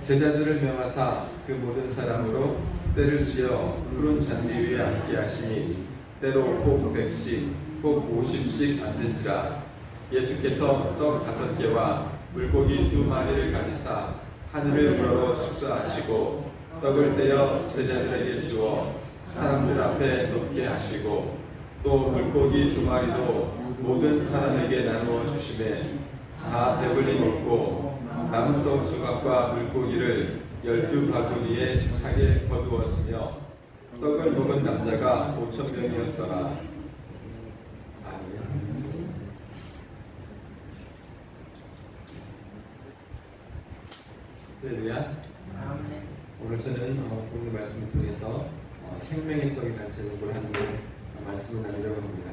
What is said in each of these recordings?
제자들을 명하사 그 모든 사람으로 때를 지어 푸른 잔디 위에 앉게 하시니 때로 혹 100씩 혹 50씩 앉은지라. 예수께서 떡 5개와 물고기 2마리를 가지사 하늘을 우러러 축사하시고 떡을 떼어 제자들에게 주어 사람들 앞에 놓게 하시고 또 물고기 2마리도 모든 사람에게 나누어 주시매 다 배불리 먹고 남은 떡 조각과 물고기를 12바구니에 차게 거두었으며 떡을 먹은 남자가 5,000명이었더라. 할렐루야. 오늘 저는 오늘 말씀을 통해서 생명의 떡이라는 제목으로 한 말씀을 나누려고 합니다.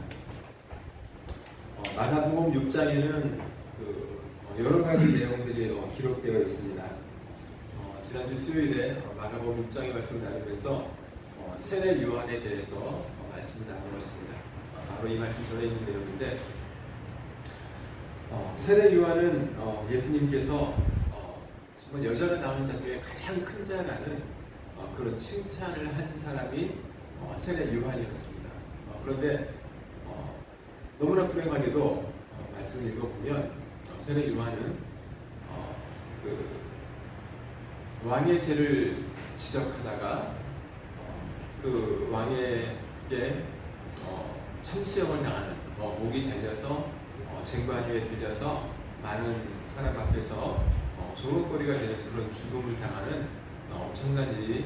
마가복음 6장에는 여러 가지 내용들이 기록되어 있습니다. 지난주 수요일에 마가복음 6장의 말씀을 나누면서 세례 요한에 대해서 말씀을 나누었습니다. 바로 이 말씀 전에 있는 내용인데, 세례 요한은 예수님께서 정말 여자가 낳은 자 중에 가장 큰 자라는 그런 칭찬을 한 사람이 세례 요한이었습니다. 그런데 너무나 불행하게도 말씀을 읽어보면 세례 요한은 그 왕의 죄를 지적하다가 그 왕에게 참수형을 당하는, 목이 잘려서 쟁반위에 들려서 많은 사람 앞에서 조롱거리가 되는 그런 죽음을 당하는 엄청난 일이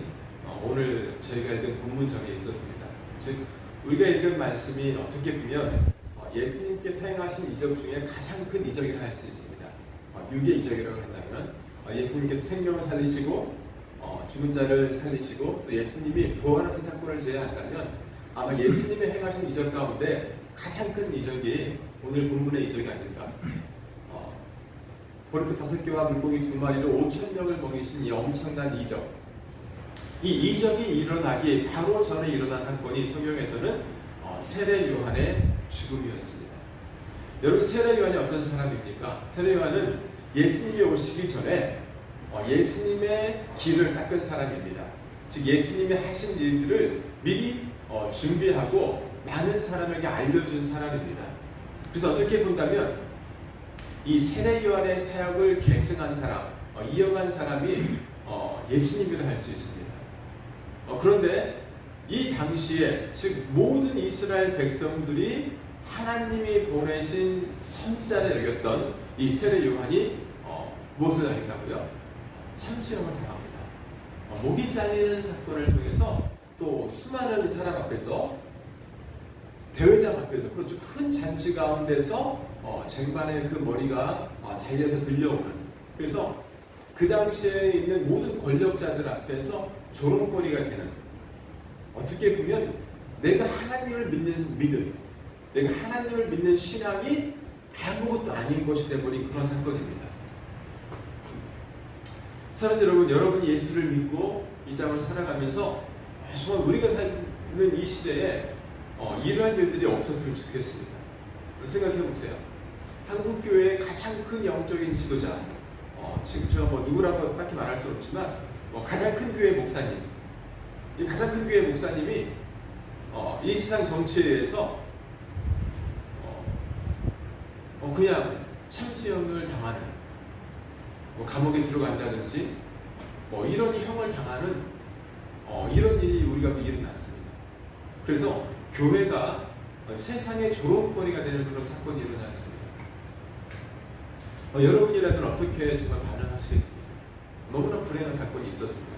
오늘 저희가 읽은 본문정에 있었습니다. 즉 우리가 읽은 말씀이 어떻게 보면 예수님께서 행하신 이적 중에 가장 큰 이적이라 할 수 있습니다. 유괴 이적이라고 한다면 예수님께서 생명을 살리시고 죽은 자를 살리시고 또 예수님이 부활하신 사건을 제외한다면 아마 예수님의 행하신 이적 가운데 가장 큰 이적이 오늘 본문의 이적이 아닐까. 보리떡 5개와 물고기 2마리로 5,000명을 먹이신 이 엄청난 이적. 이 이적이 일어나기 바로 전에 일어난 사건이 성경에서는 세례 요한의 죽음이었습니다. 여러분, 세례 요한이 어떤 사람입니까? 세례 요한은 예수님이 오시기 전에 예수님의 길을 닦은 사람입니다. 즉 예수님이 하신 일들을 미리 준비하고 많은 사람에게 알려준 사람입니다. 그래서 어떻게 본다면 이 세례 요한의 사역을 계승한 사람, 이어간 사람이 예수님이라 할 수 있습니다. 그런데 이 당시에 즉 모든 이스라엘 백성들이 하나님이 보내신 선지자를 여겼던 이 세례 요한이 무엇을 당했다고요? 참수형을 당합니다. 목이 잘리는 사건을 통해서 또 수많은 사람 앞에서, 대회장 앞에서, 그렇죠, 큰 잔치 가운데서 쟁반에 그 머리가 달려서 들려오는, 그래서 그 당시에 있는 모든 권력자들 앞에서 조롱거리가 되는, 어떻게 보면 내가 하나님을 믿는 믿음, 내가 하나님을 믿는 신앙이 아무것도 아닌 것이 되어버린 그런 사건입니다. 사랑하는 여러분, 여러분이 예수를 믿고 이 땅을 살아가면서 정말 우리가 사는 이 시대에 이러한 일들이 없었으면 좋겠습니다. 생각해 보세요. 한국 교회의 가장 큰 영적인 지도자, 지금 제가 누구라고 딱히 말할 수 없지만 가장 큰 교회 목사님, 이 가장 큰 교회 목사님이 이 세상 정치에 대해서 그냥 참수형을 당하는, 감옥에 들어간다든지 이런 형을 당하는 이런 일이 우리가 일어났습니다. 그래서 교회가 세상의 조롱거리가 되는 그런 사건이 일어났습니다. 여러분이라면 어떻게 정말 반응하시겠습니까? 너무나 불행한 사건이 있었습니다.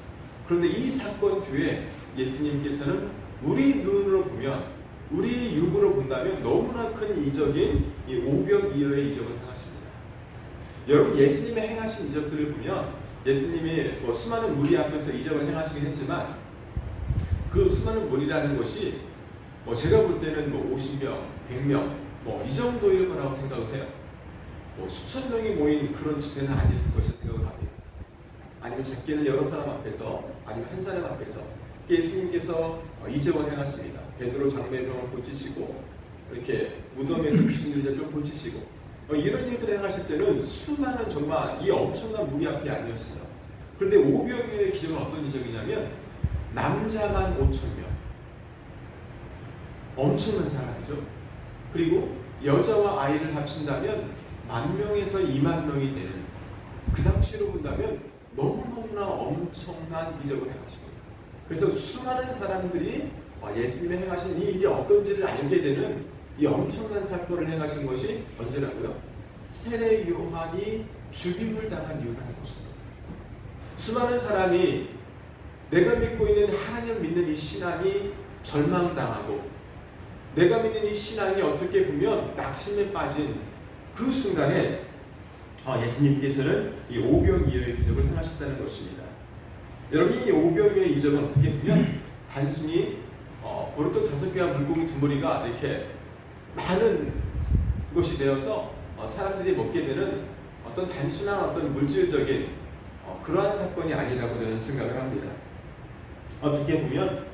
그런데 이 사건 뒤에 예수님께서는 우리 눈으로 보면, 우리 육으로 본다면 너무나 큰 이적인 이 오병이어의 이적을 행하십니다. 여러분, 예수님의 행하신 이적들을 보면 예수님이 수많은 무리 앞에서 이적을 행하시긴 했지만 그 수많은 무리라는 것이 제가 볼 때는 50명, 100명 이 정도일 거라고 생각을 해요. 수천 명이 모인 그런 집회는 아니었을 것이라고 생각을 합니다. 아니면 작게는 여러 사람 앞에서, 아니면 한 사람 앞에서 예수님께서 이적을 행하십니다. 베드로 장매병을 고치시고, 이렇게 무덤에서 귀신 들린 자를 고치시고, 이런 일들을 행하실 때는 수많은, 정말 이 엄청난 무리 앞이 아니었어요. 그런데 오병이어의 기적은 어떤 기적이냐면 남자만 5,000명, 엄청난 사람이죠. 그리고 여자와 아이를 합친다면 10,000명에서 20,000명이 되는, 그 당시로 본다면 너무너무나 엄청난 기적을 행하십니다. 그래서 수많은 사람들이 예수님이 행하신 이 일이 어떤지를 알게 되는 이 엄청난 사건을 행하신 것이 언제라고요? 세례 요한이 죽임을 당한 이유라는 것입니다. 수많은 사람이 내가 믿고 있는 하나님을 믿는 이 신앙이 절망당하고 내가 믿는 이 신앙이 어떻게 보면 낙심에 빠진 그 순간에 예수님께서는 이 오병이어의 기적을 행하셨다는 것입니다. 여러분, 이 오병이어의 기적은 어떻게 보면 단순히 보르토 5개와 물고기 2마리가 이렇게 많은 것이 되어서 사람들이 먹게 되는 어떤 단순한 어떤 물질적인 그러한 사건이 아니라고 저는 생각을 합니다. 어떻게 보면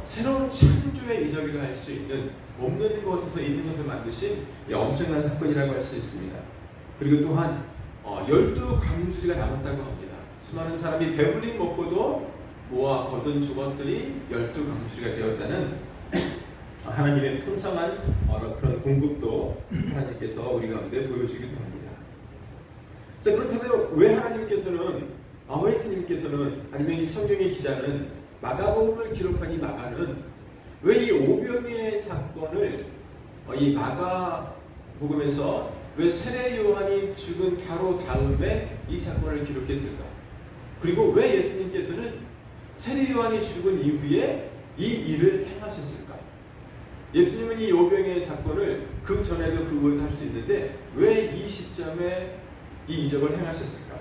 새로운 창조의 이적이라 할 수 있는 없는 것에서 있는 것을 만드신 엄청난 사건이라고 할 수 있습니다. 그리고 또한 12강수리가 남았다고 합니다. 수많은 사람이 배불리 먹고도 모아 거둔 조각들이 12강수리가 되었다는 하나님의 풍성한 그런 공급도 하나님께서 우리 가운데 보여주기도 합니다. 자, 그렇다면 왜 하나님께서는 예수님께서는 아니면 이 성경의 기자는 마가복음을 기록한 이 마가는 왜 이 오병이어의 사건을 이 마가복음에서 왜 세례 요한이 죽은 바로 다음에 이 사건을 기록했을까? 그리고 왜 예수님께서는 세례 요한이 죽은 이후에 이 일을 행하셨을까? 예수님은 이 오병이어의 사건을 그 전에도 그 후에도 할 수 있는데 왜 이 시점에 이 이적을 행하셨을까?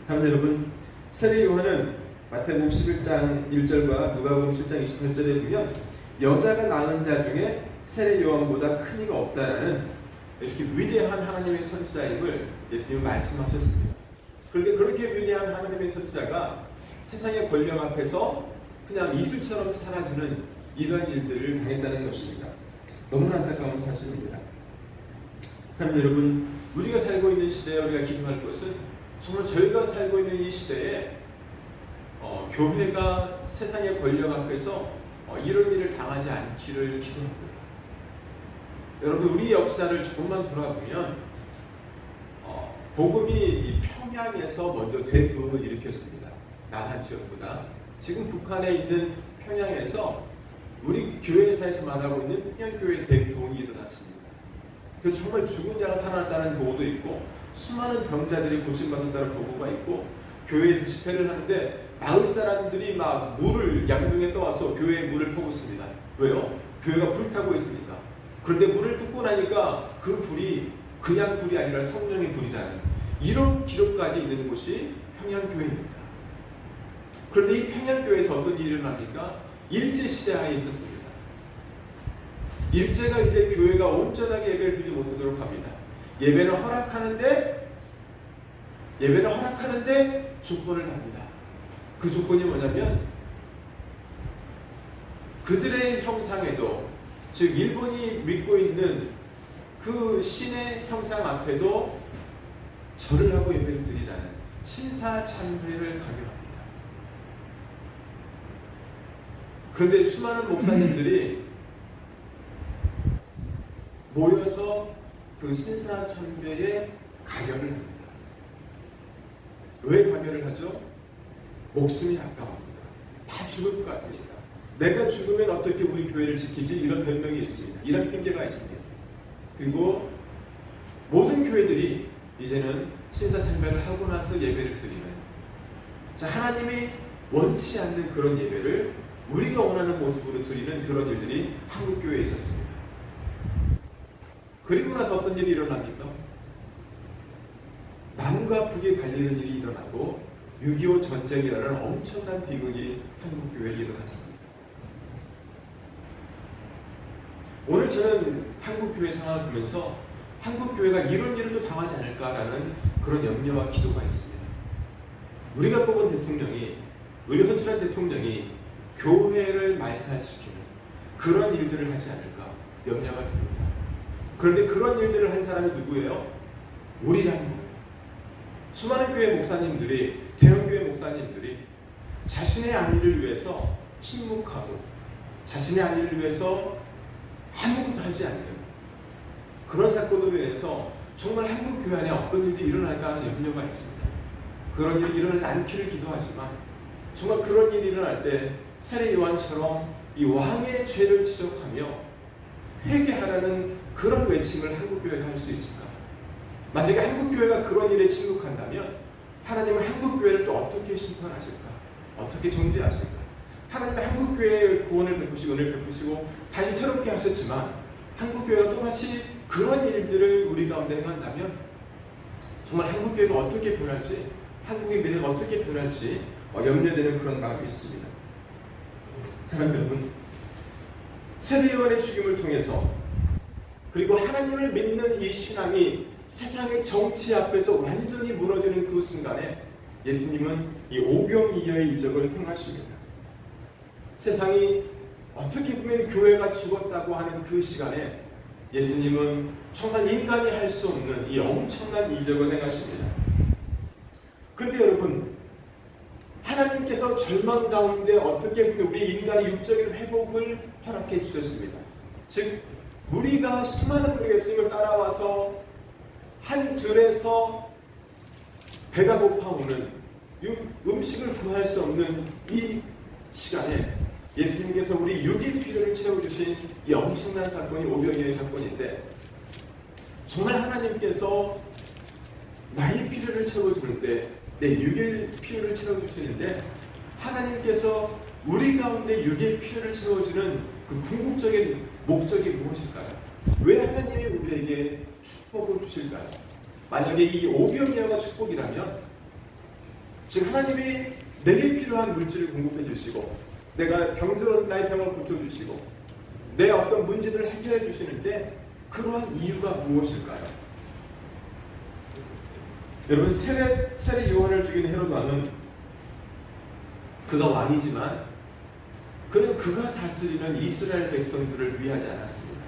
사랑하는 여러분, 세례 요한은 마태복음 11장 1절과 누가복음 7장 28절에 보면 여자가 낳은 자 중에 세례 요한보다 큰 이가 없다라는 이렇게 위대한 하나님의 선지자임을 예수님은 말씀하셨습니다. 그런데 그렇게 위대한 하나님의 선지자가 세상의 권력 앞에서 그냥 이슬처럼 사라지는 이러한 일들을 당했다는 것입니다. 너무나 안타까운 사실입니다. 사랑하는 여러분, 우리가 살고 있는 시대에 우리가 기도할 것은 정말 저희가 살고 있는 이 시대에 교회가 세상의 권력 앞에서 이런 일을 당하지 않기를 기도합니다. 여러분, 우리 역사를 조금만 돌아보면 복음이 이 평양에서 먼저 대부흥을 일으켰습니다. 남한 지역보다. 지금 북한에 있는 평양에서 우리 교회사에서 말하고 있는 평양교회 대부흥이 일어났습니다. 그래서 정말 죽은 자가 살아났다는 보고도 있고 수많은 병자들이 고침받았다는 보고가 있고 교회에서 집회를 하는데 마을 사람들이 막 물을 양중에 떠와서 교회에 물을 퍼붓습니다. 왜요? 교회가 불타고 있으니까. 그런데 물을 붓고 나니까 그 불이 그냥 불이 아니라 성령의 불이라는 이런 기록까지 있는 곳이 평양교회입니다. 그런데 이 평양교회에서 어떤 일이 일어납니까? 일제시대하에 있었습니다. 일제가 이제 교회가 온전하게 예배를 드리지 못하도록 합니다. 예배는 허락하는데 조건을 합니다. 그 조건이 뭐냐면 그들의 형상에도, 즉 일본이 믿고 있는 그 신의 형상 앞에도 절을 하고 예배를 드리라는 신사참배를 강요합니다. 그런데 수많은 목사님들이 모여서 그 신사참배에 가결을 합니다. 왜 가결을 하죠? 목숨이 아까워합니다. 다 죽을 것 같으니까. 내가 죽으면 어떻게 우리 교회를 지키지? 이런 변명이 있습니다. 이런 핑계가 있습니다. 그리고 모든 교회들이 이제는 신사참배를 하고 나서 예배를 드리는, 자, 하나님이 원치 않는 그런 예배를 우리가 원하는 모습으로 드리는 그런 일들이 한국교회에 있었습니다. 그리고 나서 어떤 일이 일어납니까? 남과 북이 갈리는 일이 일어나고 6.25 전쟁이라는 엄청난 비극이 한국교회에 일어났습니다. 오늘 저는 한국교회 상황을 보면서 한국교회가 이런 일을 또 당하지 않을까라는 그런 염려와 기도가 있습니다. 우리가 뽑은 대통령이, 우리가 선출한 대통령이 교회를 말살시키는 그런 일들을 하지 않을까 염려가 됩니다. 그런데 그런 일들을 한 사람이 누구예요? 우리라는 거예요. 수많은 교회 목사님들이, 대형교회 목사님들이 자신의 안위를 위해서 침묵하고 자신의 안위를 위해서 아무것도 하지 않는 그런 사건으로 인해서 정말 한국 교회 안에 어떤 일이 일어날까 하는 염려가 있습니다. 그런 일이 일어나지 않기를 기도하지만 정말 그런 일이 일어날 때 세례 요한처럼 이 왕의 죄를 지적하며 회개하라는 그런 외침을 한국 교회가 할 수 있을까? 만약에 한국 교회가 그런 일에 침묵한다면 하나님은 한국 교회를 또 어떻게 심판하실까? 어떻게 정죄하실까? 하나님은 한국 교회의 구원을 베푸시고 은혜를 베푸시고 다시 새롭게 하셨지만 한국 교회가 또다시 그런 일들을 우리 가운데 행한다면 정말 한국 교회가 어떻게 변할지, 한국의 미래가 어떻게 변할지 염려되는 그런 마음이 있습니다. 사랑하는 여러분, 세례 요한의 죽임을 통해서 그리고 하나님을 믿는 이 신앙이 세상의 정치 앞에서 완전히 무너지는 그 순간에 예수님은 이 오병이어의 이적을 행하십니다. 세상이 어떻게 보면 교회가 죽었다고 하는 그 시간에 예수님은 정말 인간이 할 수 없는 이 엄청난 이적을 행하십니다. 그런데 여러분, 하나님께서 절망 가운데 어떻게 보면 우리 인간의 육적인 회복을 허락해 주셨습니다. 즉 무리가 수많은 무리가 예수님을 따라와서 한 들에서 배가 고파오는 음식을 구할 수 없는 이 시간에 예수님께서 우리 육의 필요를 채워주신 이 엄청난 사건이 오병이어의 사건인데, 정말 하나님께서 나의 필요를 채워주는데, 내 육의 필요를 채워주시는데, 하나님께서 우리 가운데 육의 필요를 채워주는 그 궁극적인 목적이 무엇일까요? 왜 하나님이 우리에게 축복을 주실까요? 만약에 이 오병이어가 축복이라면, 즉 하나님이 내게 필요한 물질을 공급해 주시고 내가 병들은 나의 병을 고쳐주시고 내 어떤 문제들을 해결해 주시는데 그러한 이유가 무엇일까요? 여러분, 세례 요한을 죽인 헤롯 왕은 그가 왕이지만 그는 그가 다스리는 이스라엘 백성들을 위하지 않았습니다.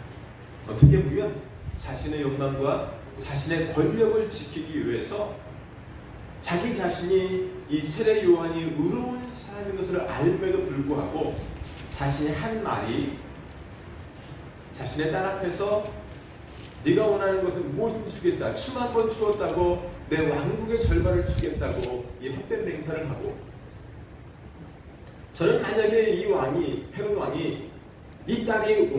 어떻게 보면 자신의 욕망과 자신의 권력을 지키기 위해서 자기 자신이 이 세례 요한이 의로운 사람인 것을 알면도 불구하고 자신이 한 말이 자신의 딸 앞에서 네가 원하는 것은 무엇인지 주겠다, 춤 한 번 추었다고 내 왕국의 절반을 주겠다고 이 헛된 맹세를 하고, 저는 만약에 이 왕이, 헤롯 왕이 이 딸이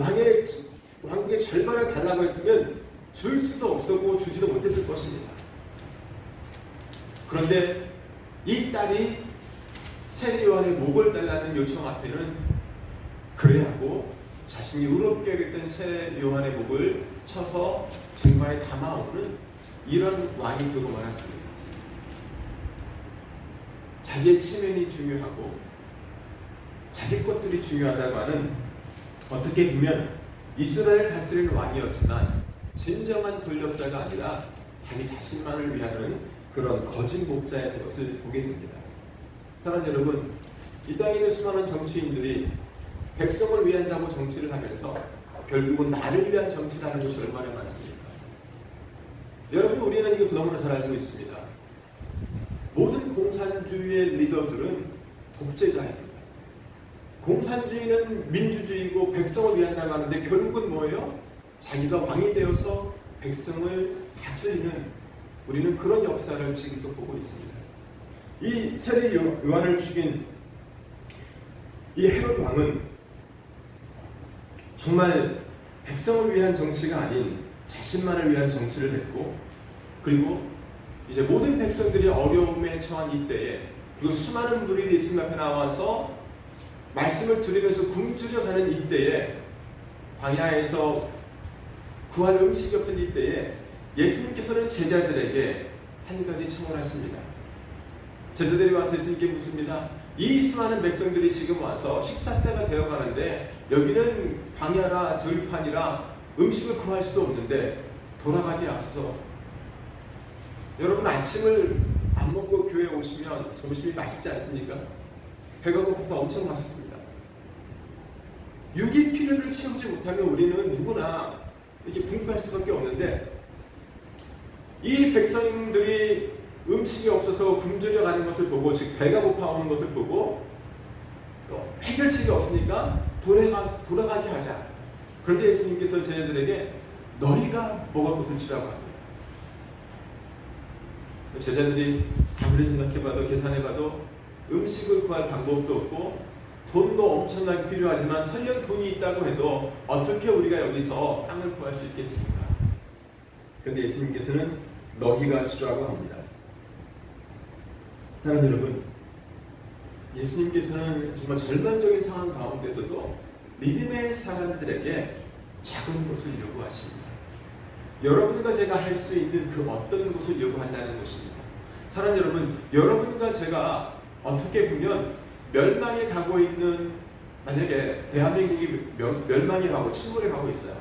왕국의 절반을 달라고 했으면 줄 수도 없었고 주지도 못했을 것입니다. 그런데 이 딸이 세례 요한의 목을 달라는 요청 앞에는 그래 하고 자신이 의롭게 여겼던 세례 요한의 목을 쳐서 쟁반에 담아오는 이런 왕이 되고 말았습니다. 자기의 체면이 중요하고 자기 것들이 중요하다고 하는, 어떻게 보면 이스라엘 다스리는 왕이었지만 진정한 권력자가 아니라 자기 자신만을 위하는 그런 거짓 목자의 것을 보게 됩니다. 사랑하는 여러분, 이 땅에 있는 수많은 정치인들이 백성을 위한다고 정치를 하면서 결국은 나를 위한 정치를 하는 것이 얼마나 많습니까? 여러분, 우리는 이것을 너무나 잘 알고 있습니다. 모든 공산주의의 리더들은 독재자입니다. 공산주의는 민주주의고 백성을 위한다고 하는데 결국은 뭐예요? 자기가 왕이 되어서 백성을 다스리는, 우리는 그런 역사를 지금도 보고 있습니다. 이 세례 요한을 죽인 이 헤롯 왕은 정말 백성을 위한 정치가 아닌 자신만을 위한 정치를 했고, 그리고 이제 모든 백성들이 어려움에 처한 이때에, 그리고 수많은 무리들이 예수님 앞에 나와서 말씀을 들으면서 굶주려 가는 이때에, 광야에서 구할 음식이 없을 이때에 예수님께서는 제자들에게 한 가지 청원하십니다. 제자들이 와서 예수님께 묻습니다. 이 수많은 백성들이 지금 와서 식사 때가 되어가는데 여기는 광야라 들판이라 음식을 구할 수도 없는데 돌아가게 하소서. 여러분, 아침을 안 먹고 교회에 오시면 점심이 맛있지 않습니까? 배가 고파서 엄청 맛있습니다. 육의 필요를 채우지 못하면 우리는 누구나 이렇게 궁핍할 수밖에 없는데, 이 백성들이 음식이 없어서 굶주려 가는 것을 보고, 즉 배가 고파오는 것을 보고 해결책이 없으니까 돌아가게 하자. 그런데 예수님께서 제자들에게 너희가 먹을 것을 주라고 합니다. 제자들이 아무리 생각해봐도 계산해봐도 음식을 구할 방법도 없고 돈도 엄청나게 필요하지만 설령 돈이 있다고 해도 어떻게 우리가 여기서 땅을 구할 수 있겠습니까? 그런데 예수님께서는 너희가 주라고 합니다. 사랑하는 여러분, 예수님께서는 정말 절망적인 상황 가운데서도 믿음의 사람들에게 작은 것을 요구하십니다. 여러분과 제가 할 수 있는 그 어떤 것을 요구한다는 것입니다. 사랑하는 여러분, 여러분과 제가 어떻게 보면 멸망에 가고 있는, 만약에 대한민국이 멸망에 가고 침몰에 가고 있어요.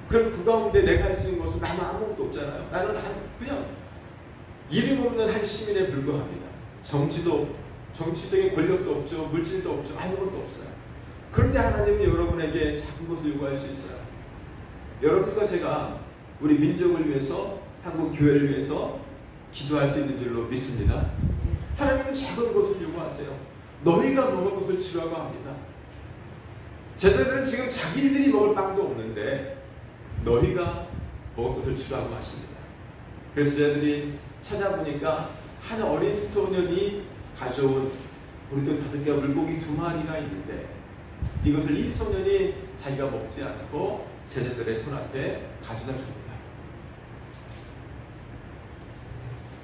그럼 그 가운데 내가 할 수 있는 것은 나는 아무것도 없잖아요. 나는 그냥 이름 없는 한 시민에 불과합니다. 정치적인 권력도 없죠. 물질도 없죠. 아무것도 없어요. 그런데 하나님은 여러분에게 작은 것을 요구할 수 있어요. 여러분과 제가 우리 민족을 위해서, 한국 교회를 위해서 기도할 수 있는 줄로 믿습니다. 하나님은 작은 것을 요구하세요. 너희가 먹을 것을 주라고 합니다. 제자들은 지금 자기들이 먹을 빵도 없는데 너희가 먹을 것을 주라고 하십니다. 그래서 제자들이 찾아보니까 한 어린 소년이 가져온 우리도 5개와 물고기 2마리가 있는데 이것을 이 소년이 자기가 먹지 않고 제자들의 손앞에 가져다 줍니다.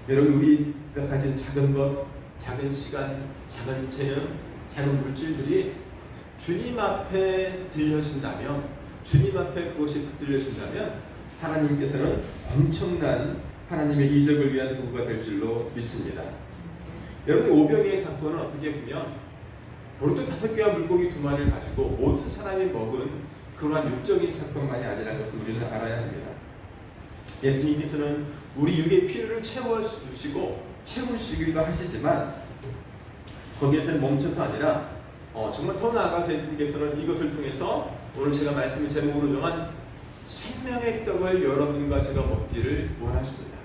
여러분, 우리가 가진 작은 것, 작은 시간, 작은 체험, 작은 물질들이 주님 앞에 들려진다면, 주님 앞에 그것이 붙들려진다면 하나님께서는 엄청난 하나님의 이적을 위한 도구가 될 줄로 믿습니다. 여러분, 오병이의 사건은 어떻게 보면 보리떡 5개와 물고기 2마리를 가지고 모든 사람이 먹은 그러한 육적인 사건만이 아니라는 것을 우리는 알아야 합니다. 예수님께서는 우리 육의 필요를 채워주시고 채우시기도 하시지만 거기에서는 멈춰서 아니라 정말 더 나아가서 예수님께서는 이것을 통해서 오늘 제가 말씀의 제목으로 정한 생명의 떡을 여러분과 제가 먹기를 원하십니다.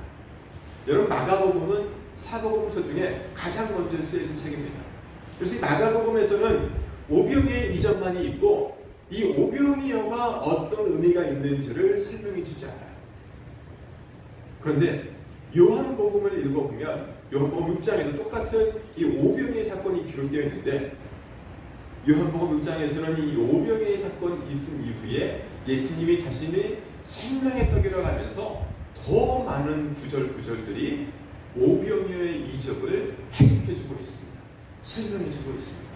여러분, 마가복음은 사복음서 중에 가장 먼저 쓰여진 책입니다. 그래서 이 마가복음에서는 오병이어의 이전만이 있고 이 오병이어가 어떤 의미가 있는지를 설명해 주지 않아요. 그런데 요한복음을 읽어보면 요한복음 6장에도 똑같은 이 오병이의 사건이 기록되어 있는데 요한복음 6장에서는 이 오병이의 사건이 있은 이후에 예수님이 자신이 생명의 떡이라고 하면서 더 많은 구절들이 오병이어의 이적을 해석해주고 있습니다. 설명해주고 있습니다.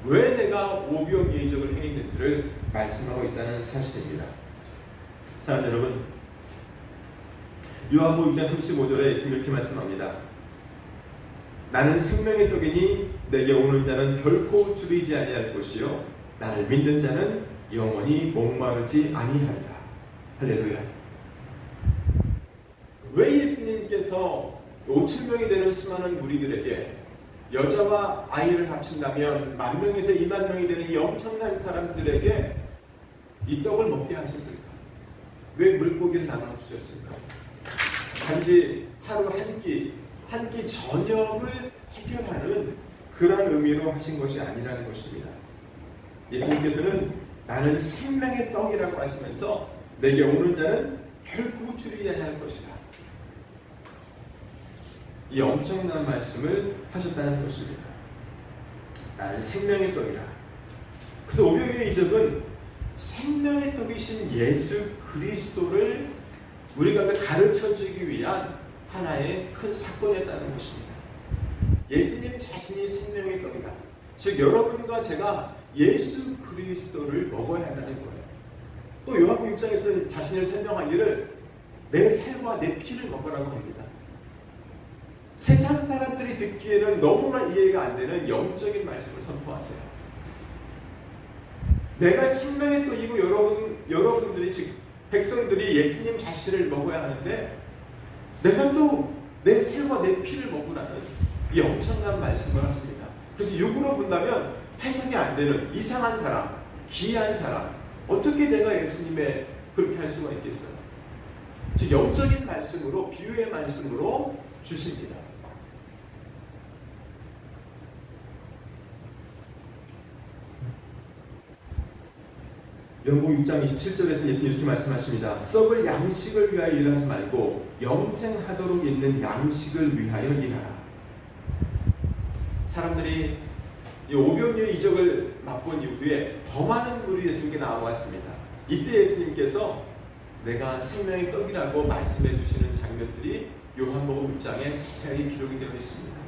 왜 내가 오병이어의 이적을 행했는지를 말씀하고 있다는 사실입니다. 사랑하는 여러분, 요한복음 6장 35절에 예수님이 이렇게 말씀합니다. 나는 생명의 떡이니 내게 오는 자는 결코 줄이지 아니할 것이요 나를 믿는 자는 영원히 목마르지 아니하리라. 할렐루야. 왜 예수님께서 5,000명이 되는 수많은 무리들에게 여자와 아이를 합친다면 10,000명에서 20,000명이 되는 이 엄청난 사람들에게 이 떡을 먹게 하셨을까? 왜 물고기를 나눠 주셨을까? 단지 하루 한 끼 저녁을 해결하는 그런 의미로 하신 것이 아니라는 것입니다. 예수님께서는 나는 생명의 떡이라고 하시면서 내게 오는 자는 결코 줄이지 아니할 것이다. 이 엄청난 말씀을 하셨다는 것입니다. 나는 생명의 떡이라. 그래서 오병이어의 이적은 생명의 떡이신 예수 그리스도를 우리가 가르쳐주기 위한 하나의 큰 사건이었다는 것입니다. 예수님 자신이 생명의 떡이다. 즉 여러분과 제가 예수 그리스도를 먹어야 한다는 거예요. 또 요한복음 6장에서 자신을 설명하기를 내 살과 내 피를 먹으라고 합니다. 세상 사람들이 듣기에는 너무나 이해가 안 되는 영적인 말씀을 선포하세요. 내가 생명의 떡이고 여러분들이 즉 백성들이 예수님 자신을 먹어야 하는데 내가 또 내 살과 내 피를 먹으라는 이 엄청난 말씀을 하십니다. 그래서 육으로 본다면 해석이 안 되는 이상한 사람, 기이한 사람, 어떻게 내가 예수님의 그렇게 할 수가 있겠어요? 즉 영적인 말씀으로, 비유의 말씀으로 주십니다. 요한복음 6장 27절에서 예수님 이렇게 말씀하십니다. 썩을 양식을 위하여 일하지 말고 영생하도록 있는 양식을 위하여 일하라. 사람들이 이 오병이어의 이적을 맛본 이후에 더 많은 물이 예수님께 나와왔습니다. 이때 예수님께서 내가 생명의 떡이라고 말씀해 주시는 장면들이 요한복음 6장에 자세하게 기록이 되어 있습니다.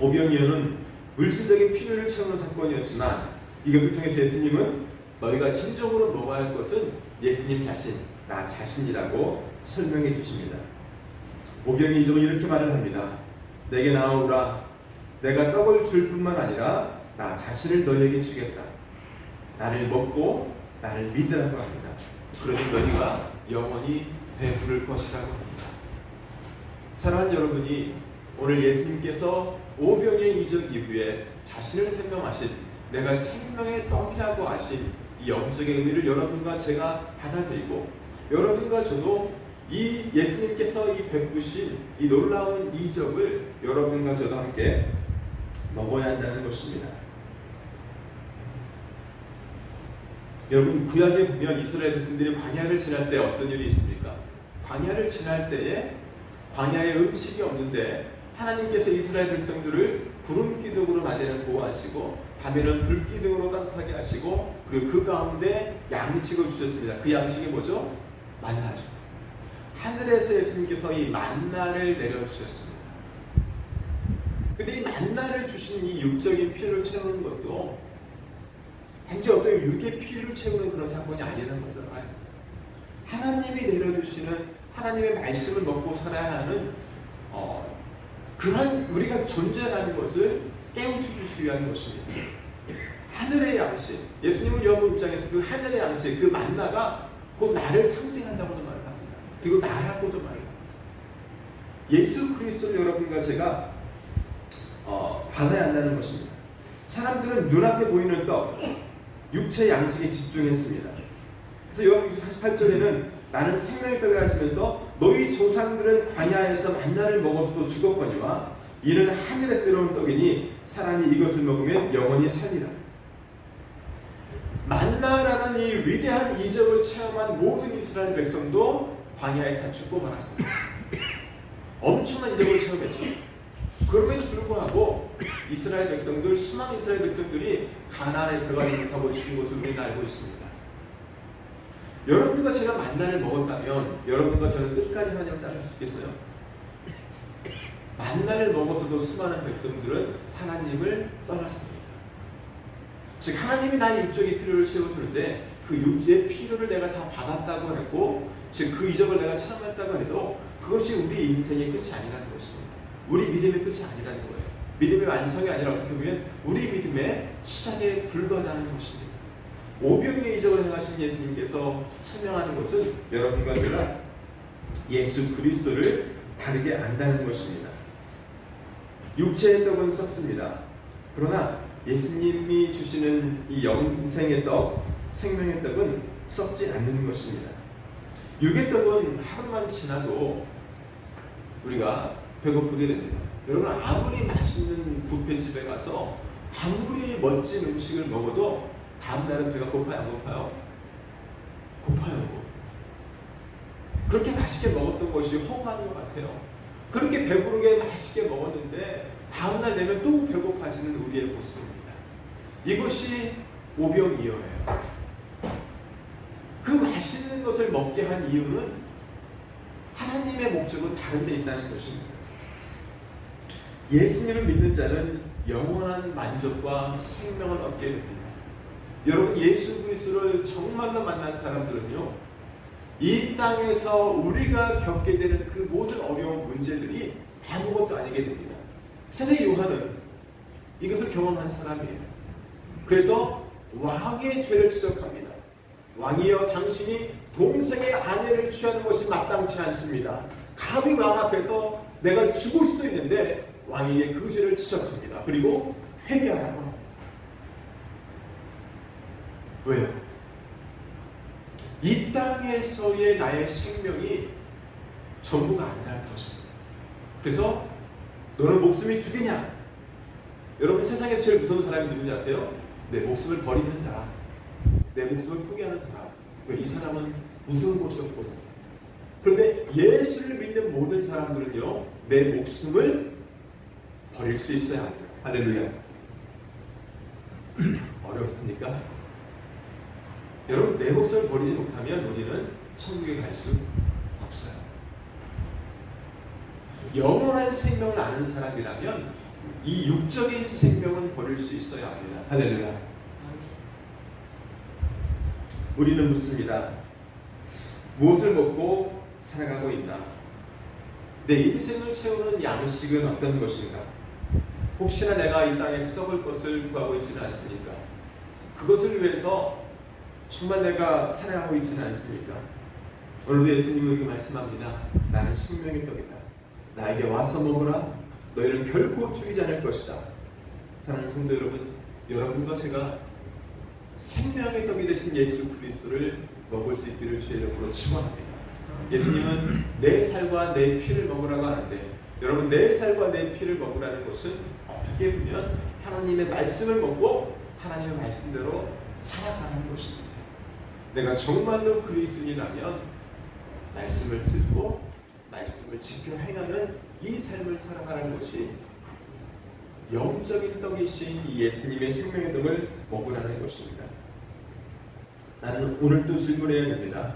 오병이어는 물질적인 필요를 채우는 사건이었지만 이것을 통해서 예수님은 너희가 진정으로 먹어야 할 것은 예수님 자신, 나 자신이라고 설명해 주십니다. 오병이어 이적은 이렇게 말을 합니다. 내게 나아오라. 내가 떡을 줄 뿐만 아니라 나 자신을 너희에게 주겠다. 나를 먹고 나를 믿으라고 합니다. 그러면 너희가 영원히 배부를 것이라고 합니다. 사랑하는 여러분이 오늘 예수님께서 오병이어의 이적 이후에 자신을 설명하신 내가 생명의 떡이라고 하신 이 영적인 의미를 여러분과 제가 받아들이고 여러분과 저도 이 예수님께서 이 베푸신 이 놀라운 이적을 여러분과 저도 함께 먹어야 한다는 것입니다. 여러분 구약에 보면 이스라엘 백성들이 광야를 지날 때 어떤 일이 있습니까? 광야를 지날 때에 광야에 음식이 없는데 하나님께서 이스라엘 백성들을 구름 기둥으로 낮에는 보호하시고 밤에는 불 기둥으로 따뜻하게 하시고 그리고 그 가운데 양식을 주셨습니다. 그 양식이 뭐죠? 만나죠. 하늘에서 예수님께서 이 만나를 내려주셨습니다. 근데 이 만나를 주신 이 육적인 필요를 채우는 것도 단지 어떤 육의 필요를 채우는 그런 사건이 아니라는 것을 알아요. 하나님이 내려주시는 하나님의 말씀을 먹고 살아야 하는 그런 우리가 존재하는 것을 깨우쳐 주시기 위한 것입니다. 하늘의 양식, 예수님은 요한복음 6장에서 그 하늘의 양식, 그 만나가 곧 나를 상징한다고도 말을 합니다. 그리고 나라고도 말을 합니다. 예수 그리스도를 여러분과 제가 받아야 한다는 것입니다. 사람들은 눈앞에 보이는 떡, 육체 양식에 집중했습니다. 그래서 요한복음 48절에는 나는 생명의 떡이라 하시면서 너희 조상들은 광야에서 만나를 먹어서도 죽었거니와 이는 하늘에서 내려온 떡이니 사람이 이것을 먹으면 영원히 살리라. 만나라는 이 위대한 이적을 체험한 모든 이스라엘 백성도 광야에서 다 죽고 말았습니다. 엄청난 이적을 체험했죠. 그럼에도 불구하고 이스라엘 백성들, 수많은 이스라엘 백성들이 가나안에 들어가지 못하고 죽은 것을 우리는 알고 있습니다. 여러분과 제가 만나를 먹었다면 여러분과 저는 끝까지 하나님을 따를 수 있겠어요? 만나를 먹어서도 수많은 백성들은 하나님을 떠났습니다. 즉 하나님이 나의 육적인 필요를 채워주는데 그 육의 필요를 내가 다 받았다고 했고 즉 그 이적을 내가 체험했다고 해도 그것이 우리 인생의 끝이 아니라는 것입니다. 우리 믿음의 끝이 아니라는 거예요. 믿음의 완성이 아니라 어떻게 보면 우리 믿음의 시작에 불과하다는 것입니다. 오병이어의 이적을 행하신 예수님께서 설명하는 것은 여러분과 제가 예수 그리스도를 다르게 안다는 것입니다. 육체의 떡은 썩습니다. 그러나 예수님이 주시는 이 영생의 떡, 생명의 떡은 썩지 않는 것입니다. 육의 떡은 하루만 지나도 우리가 배고프게 됩니다. 여러분 아무리 맛있는 뷔페집에 가서 아무리 멋진 음식을 먹어도 다음날은 배가 고파요? 안 고파요? 고파요. 그렇게 맛있게 먹었던 것이 허무한 것 같아요. 그렇게 배부르게 맛있게 먹었는데 다음날 되면 또 배고파지는 우리의 모습입니다. 이것이 오병이어예요. 그 맛있는 것을 먹게 한 이유는 하나님의 목적은 다른 데 있다는 것입니다. 예수님을 믿는 자는 영원한 만족과 생명을 얻게 됩니다. 여러분 예수 그리스도를 정말로 만난 사람들은요 이 땅에서 우리가 겪게 되는 그 모든 어려운 문제들이 아무것도 아니게 됩니다. 세례 요한은 이것을 경험한 사람이에요. 그래서 왕의 죄를 지적합니다. 왕이여 당신이 동생의 아내를 취하는 것이 마땅치 않습니다. 감히 왕 앞에서 내가 죽을 수도 있는데 왕에게 그 죄를 지적합니다. 그리고 회개하라고 합니다. 왜요? 이 땅에서의 나의 생명이 전부가 아니라는 것입니다. 그래서 너는 목숨이 두 개냐? 여러분 세상에서 제일 무서운 사람이 누구냐 아세요? 내 목숨을 버리는 사람. 내 목숨을 포기하는 사람. 왜? 이 사람은 무서운 곳이 없거든요. 그런데 예수를 믿는 모든 사람들은요, 내 목숨을 버릴 수 있어야 합니다. 할렐루야. 어렵습니까? 여러분, 내 목숨을 버리지 못하면 우리는 천국에 갈 수 없어요. 영원한 생명을 아는 사람이라면 이 육적인 생명은 버릴 수 있어야 합니다. 할렐루야. 우리는 묻습니다. 무엇을 먹고 살아가고 있나? 내 인생을 채우는 양식은 어떤 것인가? 혹시나 내가 이 땅에서 썩을 것을 구하고 있지는 않습니까? 그것을 위해서 정말 내가 살아가고 있지는 않습니까? 오늘도 예수님은 이렇게 말씀합니다. 나는 생명의 떡이다. 나에게 와서 먹으라. 너희는 결코 죽이지 않을 것이다. 사랑하는 성도 여러분, 여러분과 제가 생명의 떡이 되신 예수 그리스도를 먹을 수 있기를 주의 이름으로 축원합니다. 예수님은 내 살과 내 피를 먹으라고 하는데, 여러분, 내 살과 내 피를 먹으라는 것은 어떻게 보면 하나님의 말씀을 먹고 하나님의 말씀대로 살아가는 것입니다. 내가 정말로 그리스도인이라면 말씀을 듣고 말씀을 지켜 행하는 이 삶을 살아가는 것이 영적인 떡이신 이 예수님의 생명의 떡을 먹으라는 것입니다. 나는 오늘도 질문해야 됩니다.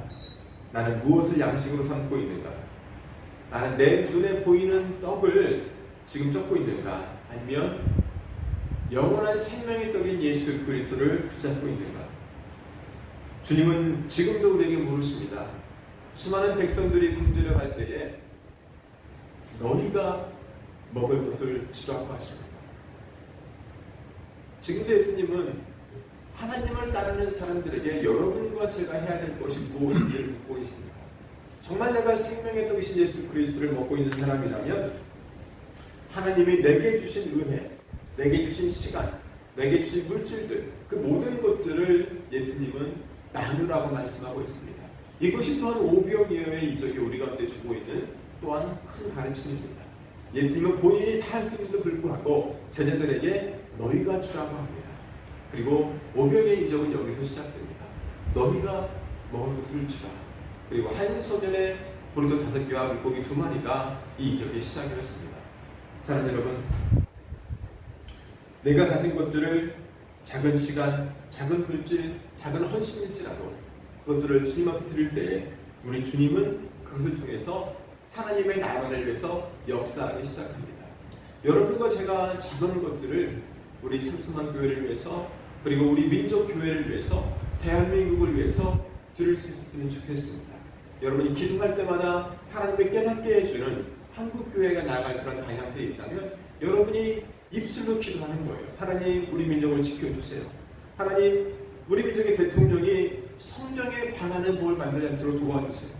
나는 무엇을 양식으로 삼고 있는가? 나는 내 눈에 보이는 떡을 지금 쫓고 있는가? 아니면 영원한 생명의 떡인 예수 그리스도를 붙잡고 있는가? 주님은 지금도 우리에게 물으십니다. 수많은 백성들이 굶주려 할 때에 너희가 먹을 것을 주라고 하십니다. 지금도 예수님은 하나님을 따르는 사람들에게 여러분과 제가 해야 될 것이 무엇인지를 묻고 있습니다. 정말 내가 생명의 떡이신 예수 그리스도를 먹고 있는 사람이라면 하나님이 내게 주신 은혜, 내게 주신 시간, 내게 주신 물질들, 그 모든 것들을 예수님은 나누라고 말씀하고 있습니다. 이것이 또한 오병이어의 이적이 우리 가운데 주고 있는 또한 큰 가르침입니다. 예수님은 본인이 다 할 수 있는데도 불구하고 제자들에게 너희가 주라고 합니다. 그리고 오병의 이적은 여기서 시작됩니다. 너희가 먹을 것을 주라. 그리고 한 소년의 보리떡 5개와 물고기 2마리가 이 이적의 시작이었습니다. 사랑하는 여러분, 내가 가진 것들을 작은 시간, 작은 물질, 작은 헌신일지라도 그것들을 주님 앞에 드릴 때에 우리 주님은 그것을 통해서 하나님의 나라를 위해서 역사하기 시작합니다. 여러분과 제가 작은 것들을 우리 참수만 교회를 위해서, 그리고 우리 민족 교회를 위해서, 대한민국을 위해서 드릴 수 있었으면 좋겠습니다. 여러분이 기도할 때마다 하나님의 깨닫게 해주는 한국교회가 나아갈 그런 방향대에 있다면 여러분이 입술로 기도하는 거예요. 하나님, 우리 민족을 지켜주세요. 하나님, 우리 민족의 대통령이 성령의 방안의 법을 만들지 않도록 도와주세요.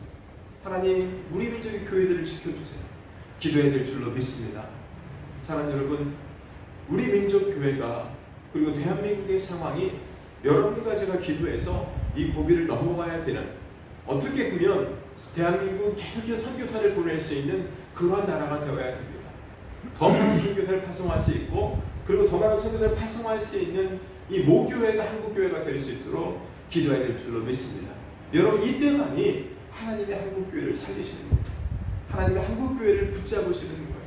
하나님, 우리 민족의 교회들을 지켜주세요. 기도해야 될 줄로 믿습니다. 사랑하는 여러분, 우리 민족 교회가, 그리고 대한민국의 상황이 여러분과 제가 기도해서 이 고비를 넘어가야 되는, 어떻게 보면 대한민국은 계속해서 선교사를 보낼 수 있는 그러한 나라가 되어야 됩니다. 더 많은 선교사를 파송할 수 있고, 그리고 더 많은 선교사를 파송할 수 있는 이 모교회가 한국교회가 될 수 있도록 기도해야 될 줄로 믿습니다. 여러분, 이때만이 하나님의 한국교회를 살리시는 거예요. 하나님의 한국교회를 붙잡으시는 거예요.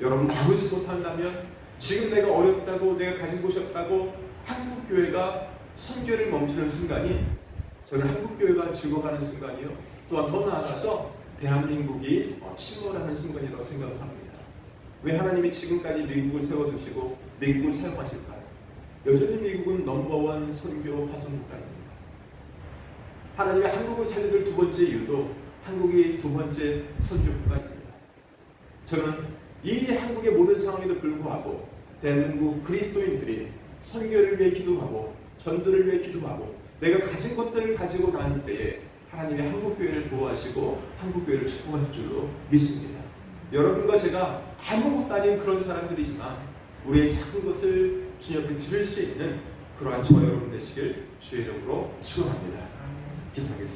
여러분, 나오지 못한다면, 지금 내가 어렵다고, 내가 가진 곳이 없다고 한국교회가 선교를 멈추는 순간이, 저는 한국교회가 죽어가는 순간이요, 또한 더 나아가서 대한민국이 침몰하는 순간이라고 생각을 합니다. 왜 하나님이 지금까지 미국을 세워두시고 미국을 사용하실까요? 여전히 미국은 넘버원 선교 파송 국가입니다. 하나님의 한국을 살려둘 두 번째 이유도 한국이 두 번째 선교 국가입니다. 저는 이 한국의 모든 상황에도 불구하고 대한민국 그리스도인들이 선교를 위해 기도하고 전도를 위해 기도하고 내가 가진 것들을 가지고 나눌 때에 하나님의 한국교회를 보호하시고 한국교회를 축복하실 줄로 믿습니다. 여러분과 제가 아무것도 아닌 그런 사람들이지만 우리의 작은 것을 주님 앞에 드릴 수 있는 그러한 저와 여러분 되시길 주의 이름으로 축원합니다. 기도하겠습니다.